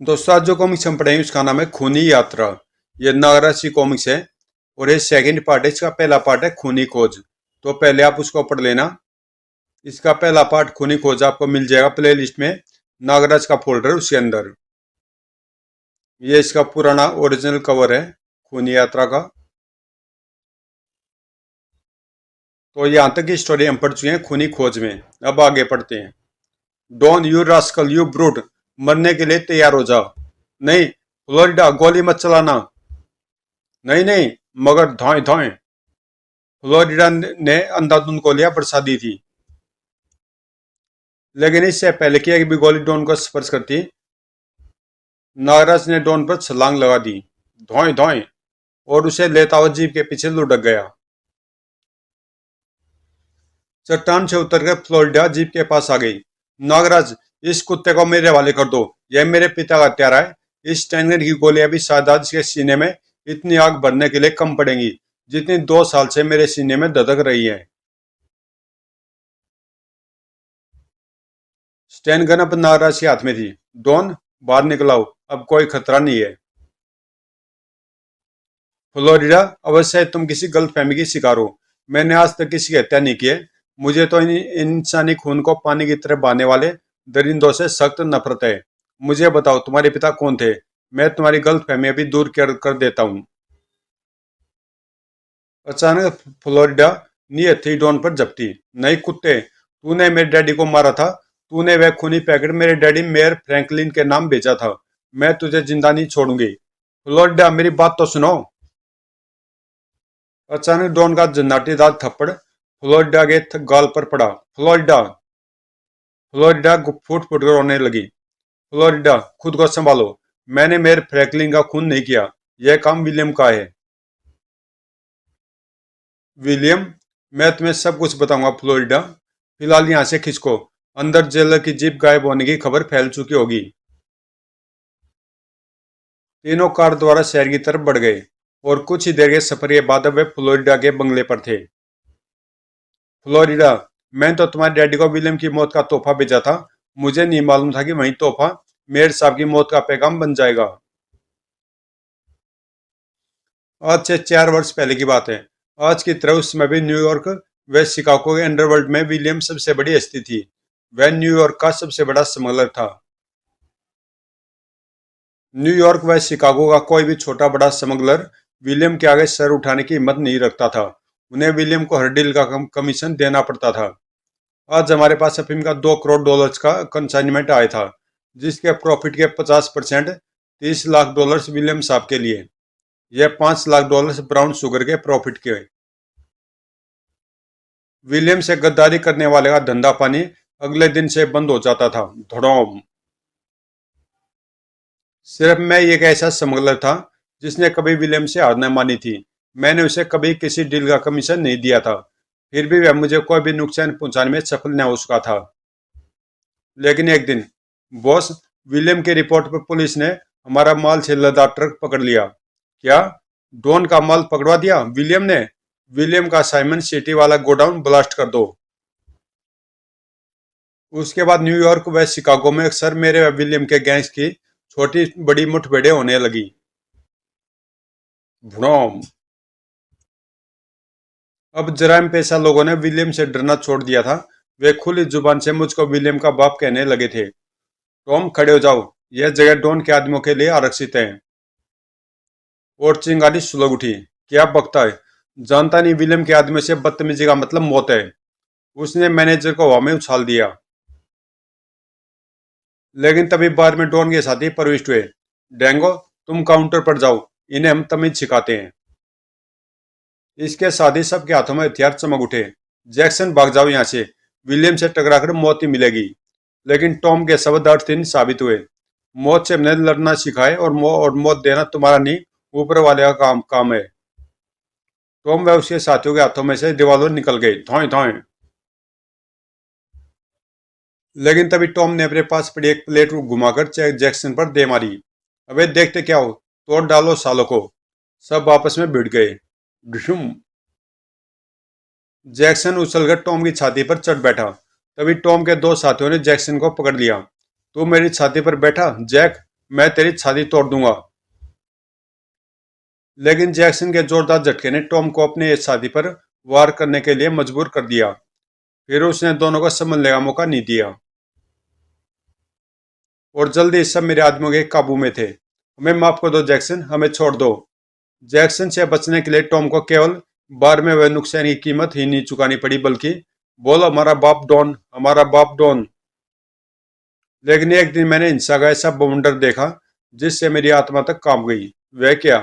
दोस्तों आज जो कॉमिक्स हम पढ़ेंगे उसका नाम है खूनी यात्रा। ये नागराज की कॉमिक्स है और ये सेकंड पार्ट है। इसका पहला पार्ट है खूनी खोज। तो पहले आप उसको पढ़ लेना। इसका पहला पार्ट खूनी खोज आपको मिल जाएगा प्ले लिस्ट में, नागराज का फोल्डर उसके अंदर। ये इसका पुराना ओरिजिनल कवर है खूनी यात्रा का। तो यहाँ तक की स्टोरी हम पढ़ चुके हैं खूनी खोज में। अब आगे पढ़ते हैं। Don you rascal you brute, मरने के लिए तैयार हो जा। नहीं फ्लोरिडा, गोली मत चलाना। नहीं नहीं, मगर धौएं धौएं। फ्लोरिडा ने अंधाधुंध गोलियां बरसा दी थी, लेकिन इससे पहले कि एक भी गोली डॉन को स्पर्श करती, नागराज ने डॉन पर छलांग लगा दी, धौएं धौएं, और उसे लेता हुआ जीप के पीछे लुढ़क गया। चट्टान से उतरकर फ्लोरिडा जीप के पास आ गई। नागराज, इस कुत्ते को मेरे हवाले कर दो, यह मेरे पिता का हत्यारा है। इस स्टैंगन की गोलियां भी शादाद के सीने में इतनी आग भरने के लिए कम पड़ेंगी जितनी 2 साल से मेरे सीने में धधक रही है। स्टैन गन अब नागराज के हाथ में थी। डॉन, बाहर निकलाओ, अब कोई खतरा नहीं है। फ्लोरिडा, अवश्य तुम किसी गलतफहमी की शिकार हो। मैंने आज तक किसी की हत्या नहीं की है। मुझे तो इंसानी खून को पानी की तरह बहाने वाले दरिंदों से सख्त नफरत है। मुझे बताओ तुम्हारे पिता कौन थे? मैं तुम्हारी गलतफहमी अभी दूर कर देता हूँ। अचानक फ्लोरिडा नी हथेली डॉन पर झपटी। नहीं कुत्ते, तूने मेरे डैडी को मारा था। तूने वह खूनी पैकेट मेरे डैडी मेयर फ्रैंकलिन के नाम भेजा था। मैं तुझे जिंदा नहीं छोड़ूंगी। फ्लोरिडा, मेरी बात तो सुनो। अचानक डॉन का जन्नाटीदार थप्पड़ फ्लोरिडा के गाल पर पड़ा। फ्लोरिडा, फ्लोरिडा फूट फूट कर रोने लगी। फ्लोरिडा, खुद को संभालो। मैंने मेयर फ्रैंकलिन का खून नहीं किया। यह काम विलियम का है। विलियम, मैं तुम्हें सब कुछ बताऊंगा फ्लोरिडा। फिलहाल यहाँ से खिसको। अंदर जेलर की जीप गायब होने की खबर फैल चुकी होगी। तीनों कार द्वारा शहर की तरफ बढ़ गए और कुछ ही देर के सफर के बाद अब वे फ्लोरिडा के बंगले पर थे। फ्लोरिडा, मैं तो तुम्हारे डैडी को विलियम की मौत का तोहफा भेजा था। मुझे नहीं मालूम था कि वही तोहफा मेयर साहब की मौत का पैगाम बन जाएगा। आज से 4 वर्ष पहले की बात है। आज की तरह उस समय भी न्यूयॉर्क व शिकागो के अंडरवर्ल्ड में विलियम सबसे बड़ी हस्ती थी। वह न्यूयॉर्क का सबसे बड़ा स्मगलर था। न्यूयॉर्क व शिकागो का कोई भी छोटा बड़ा स्मगलर विलियम के आगे सर उठाने की हिम्मत नहीं रखता था। उन्हें विलियम को हर डील का कमीशन देना पड़ता था। आज हमारे पास अफीम का $2 करोड़ का कंसाइनमेंट आया था, जिसके प्रॉफिट के 50% $30 लाख विलियम साहब के लिए। यह $5 लाख ब्राउन शुगर के प्रॉफिट के। विलियम से गद्दारी करने वाले का धंधा पानी अगले दिन से बंद हो जाता था। धड़ोम। सिर्फ मैं एक ऐसा स्मगलर था जिसने कभी विलियम से हार न मानी थी। मैंने उसे कभी किसी डील का कमीशन नहीं दिया था, फिर भी वह मुझे कोई भी नुकसान पहुंचाने में सफल न हो सका था। लेकिन एक दिन, बॉस, विलियम की रिपोर्ट पर पुलिस ने हमारा माल से लदा ट्रक पकड़ लिया। क्या? डॉन का माल पकड़वा दिया विलियम ने? विलियम का साइमन सिटी वाला गोडाउन ब्लास्ट कर दो। उसके बाद न्यूयॉर्क व शिकागो में अक्सर मेरे व विलियम के गैंग्स की छोटी बड़ी मुठभेड़ें होने लगी। भ्रम। अब जराइम पेशा लोगों ने विलियम से डरना छोड़ दिया था। वे खुली जुबान से मुझको विलियम का बाप कहने लगे थे। टॉम, खड़े हो जाओ। यह जगह डॉन के आदमियों के लिए आरक्षित है। और चिंगारी सुलग उठी। क्या बकता है? जानता नहीं विलियम के आदमियों से बदतमीजी का मतलब मौत है। उसने मैनेजर को हवा में उछाल दिया। लेकिन तभी बार में डॉन के साथी प्रविष्ट हुए। डेंगो, तुम काउंटर पर जाओ, इन्हें हम तमीज सिखाते हैं। इसके साथ ही सबके हाथों में हथियार चमक उठे। जैक्सन, भाग जाओ यहाँ से। विलियम से टकराकर मौत ही मिलेगी। लेकिन टॉम के शब्द अर्थहीन साबित हुए। मौत से हमने लड़ना सिखाए और मौत देना तुम्हारा नहीं, ऊपर वाले का काम है। टॉम व उसके साथियों के हाथों में से रिवॉल्वर निकल गए। धौएं धौएं। लेकिन तभी टॉम ने अपने पास पड़ी एक प्लेट घुमाकर जैक्सन पर दे मारी। अबे देखते क्या हो, तोड़ डालो सालों को। सब आपस में भिड़ गए। डिशुम। जैक्सन उछलकर टॉम की छाती पर चढ़ बैठा। तभी टॉम के दो साथियों ने जैक्सन को पकड़ लिया। तू मेरी छाती पर बैठा जैक, मैं तेरी छाती तोड़ दूंगा। लेकिन जैक्सन के जोरदार झटके ने टॉम को अपने छाती पर वार करने के लिए मजबूर कर दिया। फिर उसने दोनों को समझने का मौका नहीं दिया और जल्दी सब मेरे आदमियों के काबू में थे। हमें माफ कर दो जैक्सन, हमें छोड़ दो। जैक्सन से बचने के लिए टॉम को केवल बार में वह नुकसान की कीमत ही नहीं चुकानी पड़ी, बल्कि बोल हमारा बाप डॉन, हमारा बाप डॉन। लेकिन एक दिन मैंने हिंसा का ऐसा बवंडर देखा जिससे मेरी आत्मा तक कांप गई। वह क्या?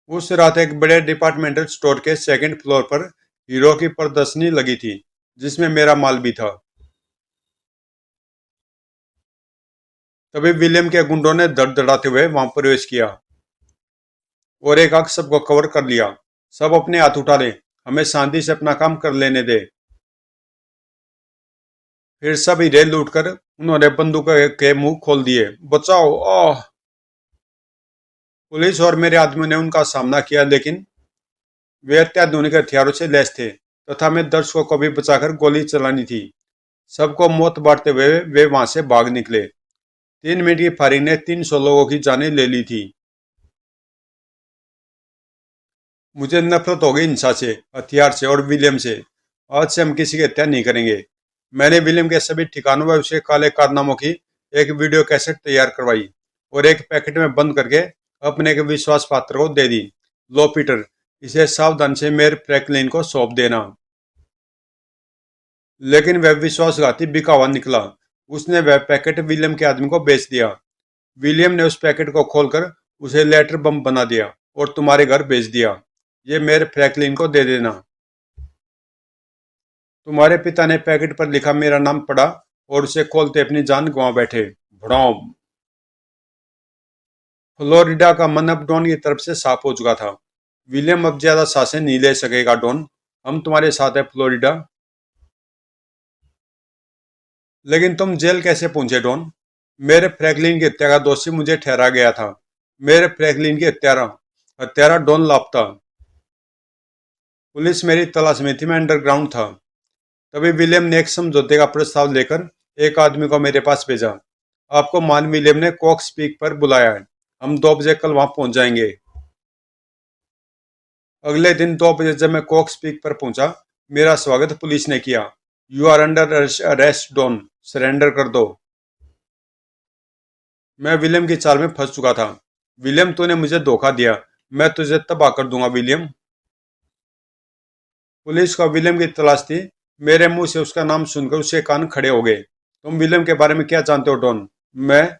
उस रात एक बड़े डिपार्टमेंटल स्टोर के सेकंड फ्लोर पर हीरो की प्रदर्शनी लगी थी, जिसमें मेरा माल भी था। तभी विलियम के गुंडों ने धड़धड़ाते हुए वहां प्रवेश किया और एक आग सबको कवर कर लिया। सब अपने हाथ उठा ले, हमें शांति से अपना काम कर लेने दे। फिर सब हीरे लूटकर उन्होंने बंदूक के मुंह खोल दिए। बचाओ! आह! पुलिस और मेरे आदमियों ने उनका सामना किया, लेकिन वे अत्याधुनिक हथियारों से लैस थे तथा हमें दर्शकों को भी बचाकर गोली चलानी थी। सबको मौत बांटते हुए वे वहां से भाग निकले। 3 मिनट की फायरिंग ने 300 लोगों की जानें ले ली थी। मुझे नफरत हो गई हिंसा से, हथियार से और विलियम से। आज से हम किसी की हत्या नहीं करेंगे। मैंने विलियम के सभी ठिकानों में उसे काले कारनामों की एक वीडियो कैसेट तैयार करवाई और एक पैकेट में बंद करके अपने एक विश्वास पात्र को दे दी। लो पीटर, इसे सावधान से मेयर फ्रैंकलिन को सौंप देना। लेकिन वह विश्वासघाती बिकावा निकला। उसने वह पैकेट विलियम के आदमी को बेच दिया। विलियम ने उस पैकेट को खोलकर उसे लेटर बम बना दिया और तुम्हारे घर भेज दिया। ये मेयर फ्रैंकलिन को दे देना। तुम्हारे पिता ने पैकेट पर लिखा मेरा नाम पढ़ा और उसे खोलते अपनी जान गंवा बैठे। भड़ाम! फ्लोरिडा का मन अब डॉन की तरफ से साफ हो चुका था। विलियम अब ज्यादा सांसें नहीं ले सकेगा। डॉन, हम तुम्हारे साथ है फ्लोरिडा। लेकिन तुम जेल कैसे पहुंचे डॉन? मेरे फ्रैंकलिन की हत्या का दोषी मुझे ठहरा गया था। मेरे फ्रैंकलिन की हत्यारा हत्यारा डॉन लापता। पुलिस मेरी तलाश में थी, मैं अंडरग्राउंड था। तभी विलियम ने एक समझौते का प्रस्ताव लेकर एक आदमी को मेरे पास भेजा। आपको मान विलियम ने कॉक्स पीक पर बुलाया है। हम 2 बजे कल वहां पहुंच जाएंगे। अगले दिन 2 बजे जब मैं कॉक्स पीक पर पहुंचा, मेरा स्वागत पुलिस ने किया। You are under arrest Don, surrender कर दो। मैं विलियम की चाल में फंस चुका था। विलियम, तूने मुझे धोखा दिया। मैं तुझे तबाह कर दूंगा विलियम। पुलिस को विलियम की तलाश थी। मेरे मुंह से उसका नाम सुनकर उसके कान खड़े हो गए। तुम विलियम के बारे में क्या जानते हो डॉन? मैं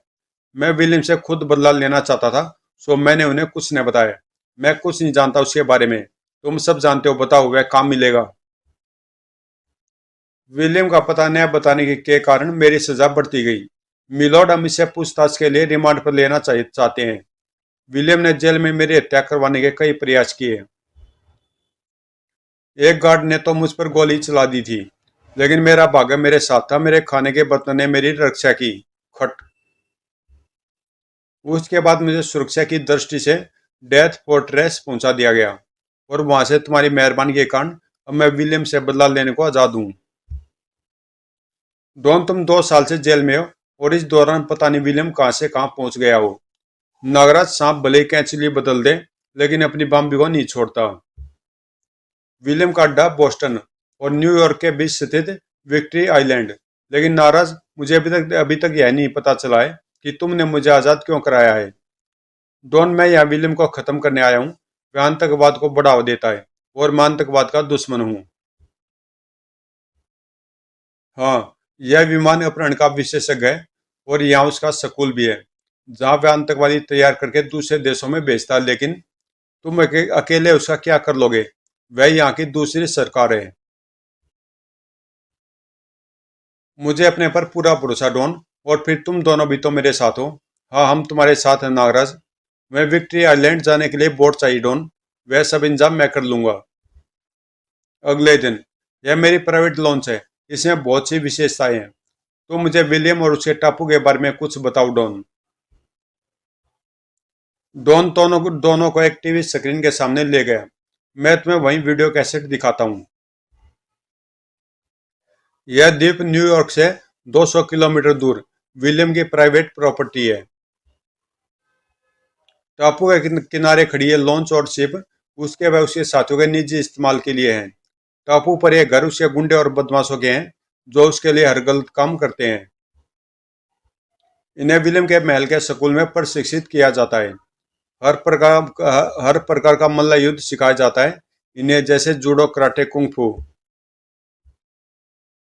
मैं विलियम से खुद बदला लेना चाहता था, सो मैंने उन्हें कुछ नहीं बताया। मैं कुछ नहीं जानता उसके बारे में। तुम सब जानते हो, बताओ वह काम मिलेगा। विलियम का पता न बताने के कारण मेरी सजा बढ़ती गई। मिलोड, हम इसे पूछताछ के लिए रिमांड पर लेना चाहते हैं। विलियम ने जेल में मेरी हत्या करवाने के कई प्रयास किए। एक गार्ड ने तो मुझ पर गोली चला दी थी, लेकिन मेरा भाग्य मेरे साथ था। मेरे खाने के बर्तन ने मेरी रक्षा की। खट! उसके बाद मुझे सुरक्षा की दृष्टि से डेथ फोर्ट्रेस पहुंचा दिया गया और वहां से तुम्हारी मेहरबानी के कारण अब मैं विलियम से बदला लेने को आजाद हूँ। डॉन, तुम 2 साल से जेल में हो और इस दौरान पता नहीं विलियम कहाँ से कहाँ पहुंच गया हो। नागराज सांप भले ही कैंचिली बदल दे, लेकिन अपनी बाम्बी को नहीं छोड़ता। विलियम का अड्डा बोस्टन और न्यूयॉर्क के बीच स्थित विक्ट्री आइलैंड। लेकिन नाराज, मुझे अभी तक यह नहीं पता चला है कि तुमने मुझे आजाद क्यों कराया है। डॉन, मैं यहाँ विलियम को खत्म करने आया हूँ। वह आतंकवाद को बढ़ावा देता है और मैं आतंकवाद का दुश्मन हूँ। हाँ, यह विमान अपहरण का विशेषज्ञ है और यहाँ उसका स्कूल भी है, जहाँ वह आतंकवादी तैयार करके दूसरे देशों में भेजता है। लेकिन तुम अकेले उसका क्या कर लोगे? वह यहाँ की दूसरी सरकार है। मुझे अपने पर पूरा भरोसा डॉन, और फिर तुम दोनों भी तो मेरे साथ हो। हाँ, हम तुम्हारे साथ हैं नागराज। मैं विक्ट्री आइलैंड जाने के लिए बोट चाहिए डॉन। वह सब इंतजाम मैं कर लूंगा। अगले दिन, यह मेरी प्राइवेट लॉन्च है। इसमें बहुत सी विशेषताएं हैं। तो मुझे विलियम और उसके टापू के बारे में कुछ बताओ डॉन। डॉन दोनों को एक टीवी स्क्रीन के सामने ले गया। मैं तुम्हें वही वीडियो कैसेट दिखाता हूँ। यह द्वीप न्यूयॉर्क से 200 किलोमीटर दूर विलियम की प्राइवेट प्रॉपर्टी है। टापू के किनारे खड़ी है लॉन्च और शिप, उसके व उसके साथियों के निजी इस्तेमाल के लिए हैं। टापू पर यह घर उसके गुंडे और बदमाशों के हैं जो उसके लिए हर गलत काम करते हैं। इन्हें विलियम के महल के स्कूल में प्रशिक्षित किया जाता है। हर प्रकार का मल्ल युद्ध सिखाया जाता है इन्हें, जैसे जूडो, कराटे, कुंग फू,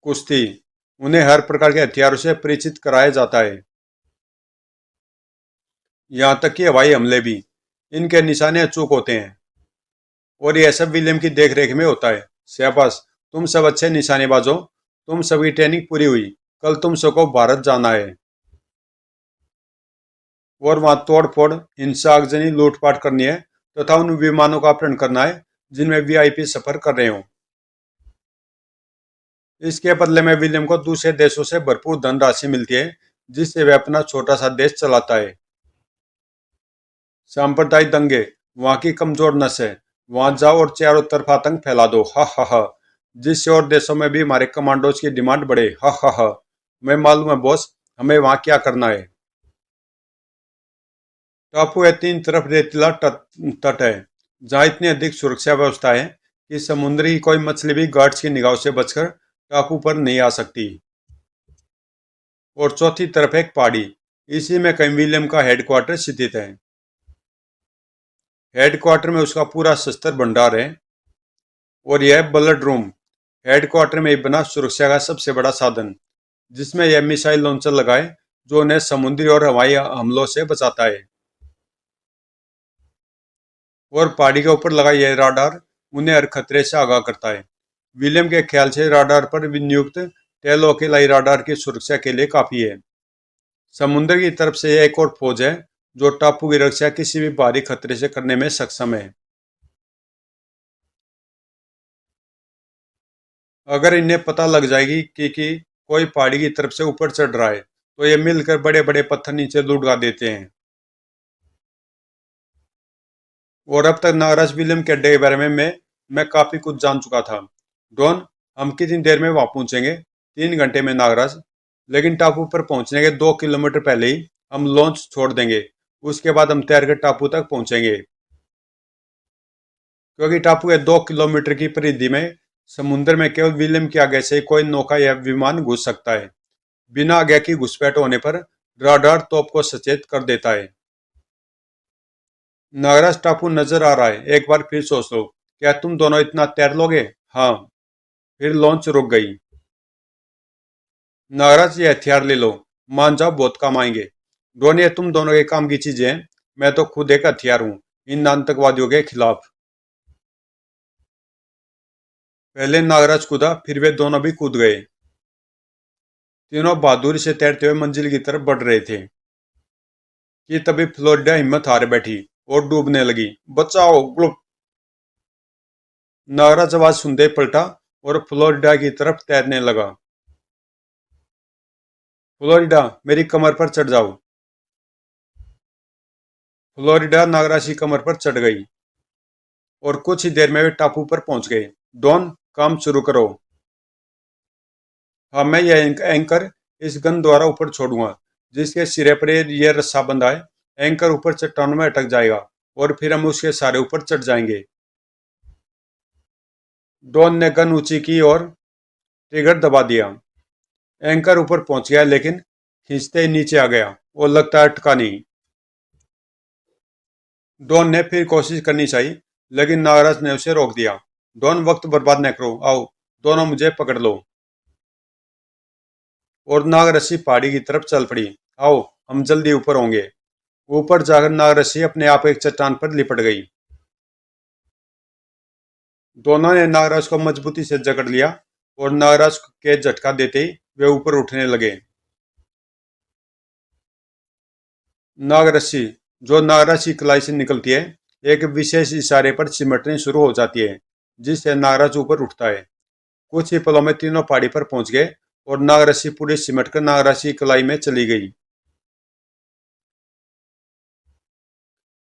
कुश्ती। उन्हें हर प्रकार के हथियारों से परिचित कराया जाता है, यहाँ तक कि हवाई हमले भी। इनके निशाने अचूक होते हैं और यह सब विलियम की देखरेख में होता है। शाबाश, तुम सब अच्छे निशानेबाज हो। तुम सबकी ट्रेनिंग पूरी हुई, कल तुम सबको भारत जाना है और वहां तोड़ फोड़, हिंसा, आगजनी, लूटपाट करनी है तथा उन विमानों का अपहरण करना है जिनमें वीआईपी सफर कर रहे हो। इसके बदले में विलियम को दूसरे देशों से भरपूर धनराशि मिलती है जिससे वह अपना छोटा सा देश चलाता है। सांप्रदायिक दंगे वहां की कमजोर नस है। वहां जाओ और चारों तरफ आतंक फैला दो, हा हा हा। जिससे और देशों में भी हमारे कमांडोज की डिमांड बढ़े, हा हा हा। मैं मालूम है बॉस, हमें वहां क्या करना है। टापू है तीन तरफ रेतीला तट है जहाँ इतनी अधिक सुरक्षा व्यवस्था है कि समुद्री की कोई मछली भी गार्ड्स की निगाह से बचकर टापू पर नहीं आ सकती। और चौथी तरफ एक पहाड़ी, इसी में कई विलियम का हेडक्वार्टर स्थित है। हेडक्वार्टर में उसका पूरा शस्त्र भंडार है और यह ब्लड रूम हेडक्वार्टर में बना सुरक्षा का सबसे बड़ा साधन, जिसमें यह मिसाइल लॉन्चर लगाए जो उन्हें समुद्री और हवाई हमलों से बचाता है। और पहाड़ी के ऊपर लगा यह राडार उन्हें हर खतरे से आगाह करता है। विलियम के ख्याल से राडार पर नियुक्त टेलोकेलाई राडार की सुरक्षा के लिए काफी है। समुद्र की तरफ से यह एक और फौज है जो टापू की रक्षा किसी भी बाहरी खतरे से करने में सक्षम है। अगर इन्हें पता लग जाएगी कि कोई पहाड़ी की तरफ से ऊपर चढ़ रहा है तो ये मिलकर बड़े बड़े पत्थर नीचे लुढ़का देते हैं। और अब तक नागराज विलियम के अड्डे के बारे में मैं काफी कुछ जान चुका था। डॉन, हम कितनी देर में वहां पहुंचेंगे? 3 घंटे में नागराज, लेकिन टापू पर पहुंचने के 2 किलोमीटर पहले ही हम लॉन्च छोड़ देंगे। उसके बाद हम तैर कर टापू तक पहुंचेंगे, क्योंकि टापू के 2 किलोमीटर की परिधि में समुद्र में केवल विलियम की आगे से कोई नौका या विमान घुस सकता है। बिना आज्ञा की घुसपैठ होने पर राडार तोप को सचेत कर देता है। नागराज, टापू नजर आ रहा है, एक बार फिर सोच लो। क्या तुम दोनों इतना तैर लोगे? हाँ। फिर लॉन्च रुक गई। नागराज, ये हथियार ले लो, मान जाओ बहुत काम आएंगे। डॉन, ये तुम दोनों के काम की चीजें हैं, मैं तो खुद एक हथियार हूँ इन आतंकवादियों के खिलाफ। पहले नागराज कूदा, फिर वे दोनों भी कूद गए। तीनों बहादुरी से तैरते हुए मंजिल की तरफ बढ़ रहे थे कि तभी फ्लोरिडा हिम्मत हार बैठी और डूबने लगी। बचाओ, ग्लुप। नागराज आवाज सुनते ही पलटा और फ्लोरिडा की तरफ तैरने लगा। फ्लोरिडा, मेरी कमर पर चढ़ जाओ। फ्लोरिडा नागराज की कमर पर चढ़ गई और कुछ ही देर में वे टापू पर पहुंच गए। डॉन, काम शुरू करो। हाँ, मैं यह एंकर इस गन द्वारा ऊपर छोड़ूंगा जिसके सिरे पर यह रस्सा बंधा है। एंकर ऊपर चट्टानों में अटक जाएगा और फिर हम उसके सारे ऊपर चढ़ जाएंगे। डॉन ने गन ऊंची की और ट्रिगर दबा दिया। एंकर ऊपर पहुंच गया लेकिन खींचते ही नीचे आ गया और लगता है अटका नहीं। डॉन ने फिर कोशिश करनी चाहिए लेकिन नागराज ने उसे रोक दिया। डॉन, वक्त बर्बाद न करो, आओ दोनों मुझे पकड़ लो। और नागरस्सी पहाड़ी की तरफ चल पड़ी। आओ, हम जल्दी ऊपर होंगे। ऊपर जाकर नागरस्सी अपने आप एक चट्टान पर लिपट गई। दोनों ने नागराज को मजबूती से जकड़ लिया और नागराज के झटका देते ही वे ऊपर उठने लगे। नागरस्सी, जो नागराज की कलाई से निकलती है, एक विशेष इशारे पर सिमटनी शुरू हो जाती है जिससे नागराज ऊपर उठता है। कुछ ही पलों में तीनों पहाड़ी पर पहुंच गए और नागरस्सी पूरी सिमटकर नागराज की कलाई में चली गई।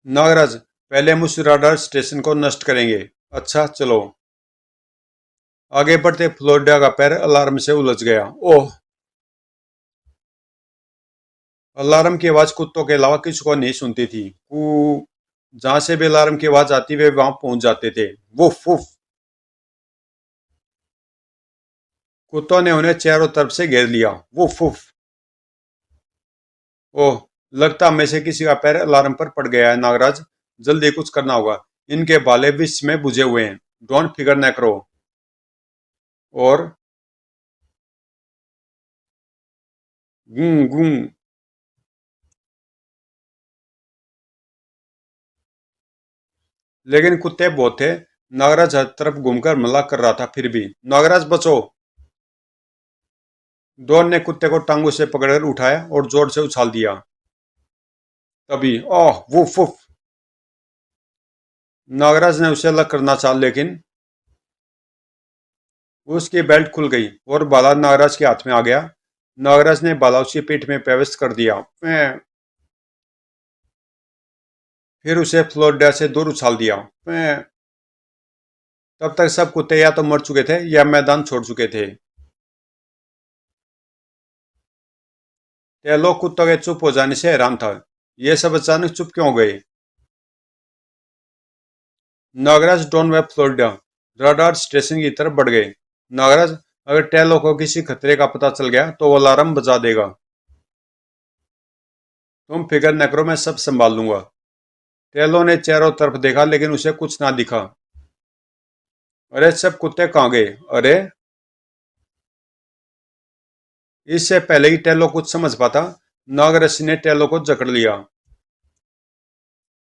नागराज, पहले हम उस राडार स्टेशन को नष्ट करेंगे। अच्छा, चलो। आगे बढ़ते फ्लोरिडा का पैर अलार्म से उलझ गया। ओह! अलार्म की आवाज कुत्तों के अलावा किसी को नहीं सुनती थी। जहां से भी अलार्म की आवाज आती वे वहां पहुंच जाते थे। Woof woof. कुत्तों ने उन्हें चारों तरफ से घेर लिया। Woof woof. ओह, लगता में से किसी का पैर अलार्म पर पड़ गया है। नागराज, जल्दी कुछ करना होगा। इनके भाले विष में बुझे हुए हैं। डोंट फिकर न करो। और गूं गूं। लेकिन कुत्ते बहुत थे। नागराज हर तरफ घूमकर हमला कर रहा था। फिर भी नागराज बचो। डॉन ने कुत्ते को टांगों से पकड़कर उठाया और जोर से उछाल दिया। तभी ओह वुफ वुफ। नागराज ने उसे अलग करना चाहा, लेकिन उसकी बेल्ट खुल गई और बाला नागराज के हाथ में आ गया। नागराज ने बाला उसकी पीठ में प्रवेश कर दिया। फिर उसे फ्लोरिडा से दूर उछाल दिया। तब तक सब कुत्ते या तो मर चुके थे या मैदान छोड़ चुके थे। टेलो कुत्तों के चुप हो जाने से हैरान था। ये सब अचानक चुप क्यों हो गए? नागराज डॉन व फ्लोरिडा रडार स्टेशन की तरफ बढ़ गए। नागराज, अगर टेलो को किसी खतरे का पता चल गया तो वो अलार्म बजा देगा। तुम फिक्र न करो, मैं सब संभाल लूंगा। टेलो ने चारों तरफ देखा, लेकिन उसे कुछ ना दिखा। अरे, सब कुत्ते कहाँ गए? अरे, इससे पहले ही टेलो कुछ समझ पाता, नागराज ने टेलो को जकड़ लिया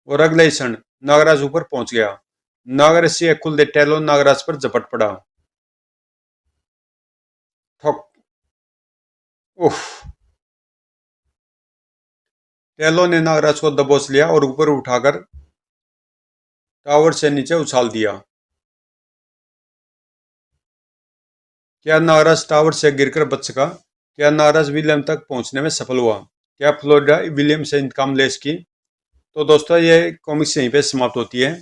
और अगले ही क्षण नागराज ऊपर पहुंच गया। नागराज से खुलते टेलो नागराज पर झपट पड़ा। ठोक। उफ। टेलो ने नागराज को दबोच लिया और ऊपर उठाकर टावर से नीचे उछाल दिया। क्या नागराज टावर से गिरकर बच सका? क्या नागराज विलियम तक पहुंचने में सफल हुआ? क्या फ्लोरिडा विलियम से इंतकाम ले सकी? तो दोस्तों, ये कॉमिक्स यहीं पे समाप्त होती है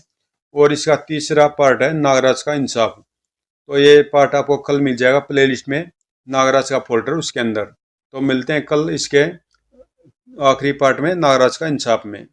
और इसका तीसरा पार्ट है नागराज का इंसाफ। तो ये पार्ट आपको कल मिल जाएगा प्लेलिस्ट में, नागराज का फोल्डर उसके अंदर। तो मिलते हैं कल इसके आखिरी पार्ट में, नागराज का इंसाफ में।